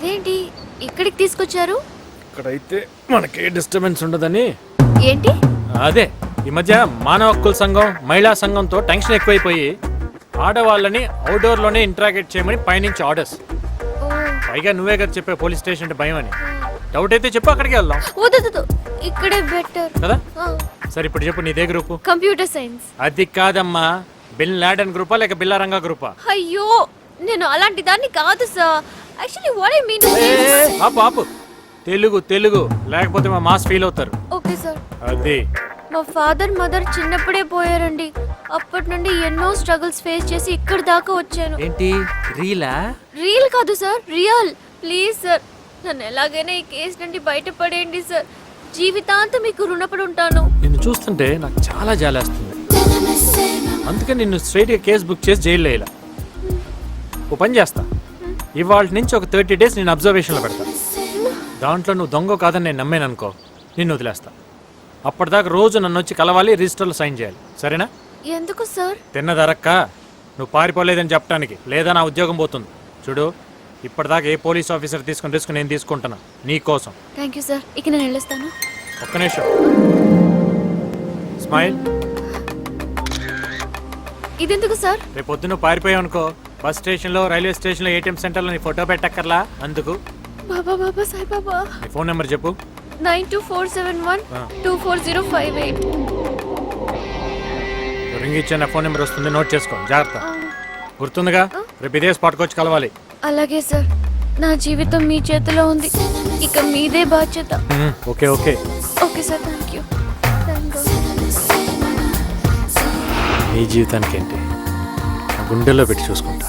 అదేంటి ఇక్కడికి తీసుకొచ్చారు? ఇక్కడైతే మనకి డిస్టర్బెన్స్ ఉండదని. ఏంటి? అదే ఈ మధ్య మానవ హక్కుల సంఘం మహిళా సంఘంతో టెన్షన్ ఎక్కువైపోయి ఆడవాళ్ళని అవుట్డోర్లోనే ఇంటరాగేట్ చేయమని పైనుంచి ఆర్డర్స్. ఓ, పైగా నువ్వే కదా చెప్పే పోలీస్ స్టేషన్ అంటే భయం అని. డౌట్ అయితే చెప్పు, అక్కడికి వెళ్దాం వద్దు, ఇక్కడే బెటర్ కదా. సరే ఇప్పుడు చెప్పు, నీదే గ్రూపు? Computer science. అది కాదమ్మా, బిన్ లాడెన్ గ్రూపా లేక బిల్లారంగా గ్రూపా? అయ్యో, నేను అలాంటి దాన్ని కాదు sir. Actually what I mean. ఆపు ఆపు, తెలుగు తెలుగు, లేకపోతే మా మాస్ ఫీల్ అవుతారు. Okay sir. అది మా ఫాదర్ మదర్ చిన్నప్పుడే పోయారండి. అప్పటి నుండి ఎన్నో స్ట్రగుల్స్ ఫేస్ చేసి ఇక్కడ దాకా వచ్చాను. ఏంటి రీలా? రియల్ కాదు సార్, రియల్. ప్లీజ్ సార్, నన్ను ఎలాగైనా ఈ కేసు నుండి బయటపడేయండి సార్. జీవితాంతం మీకు రుణపడి ఉంటాను. నిన్ను చూస్తుంటే నాకు చాలా జాలేస్తుంది. అందుకే నిన్ను స్ట్రైట్గా కేసు బుక్ చేసి జైల్లో వేయాల. ఓ పని చేస్తా, ఇవాళ నుంచి ఒక 30 days నేను అబ్జర్వేషన్లో పెడతా. దాంట్లో నువ్వు దొంగ కాదని నేను నమ్మాను అనుకో, నిన్ను వదిలేస్తా. అప్పటిదాకా రోజు నన్ను వచ్చి కలవాలి, రిజిస్టర్లో సైన్ చేయాలి, సరేనా? ఎందుకు సార్? తిన్నదరక్క, నువ్వు పారిపోలేదని చెప్పడానికి, లేదా నా ఉద్యోగం పోతుంది. చూడు, ఇప్పటిదాకా ఏ పోలీస్ ఆఫీసర్ తీసుకుని రిస్క్ నేను తీసుకుంటున్నా నీ కోసం. Thank you sir. ఇక నేను వెళ్ళొస్తాను. ఒక్క నిమిషం, స్మైల్. ఇదెందుకు సార్? రేపు పొద్దున్న పారిపోయావు అనుకో, బస్ స్టేషన్లో, రైల్వే స్టేషన్లో, ఏటీఎం సెంటర్లో నీ ఫోటో పెట్టక్కర్లా. అందుకు. బాబా సాయి బాబా. నీ ఫోన్ నెంబర్ చెప్పు. 9247124058. రింగ్ ఇచ్చే నా ఫోన్ నెంబర్ వస్తుంది, నోట్ చేసుకో, జాగ్రత్త. గుర్తుందిగా? రేపు ఇదే స్పాట్కి వచ్చి కలవాలి. అలాగే సార్. నా జీవితం మీ చేతిలో ఉంది, ఇక మీదే బాధ్యత. Okay okay okay sir, thank you. నీ జీవితానికి ఏంటి, గుండెల్లో పెట్టి చూసుకుంటా.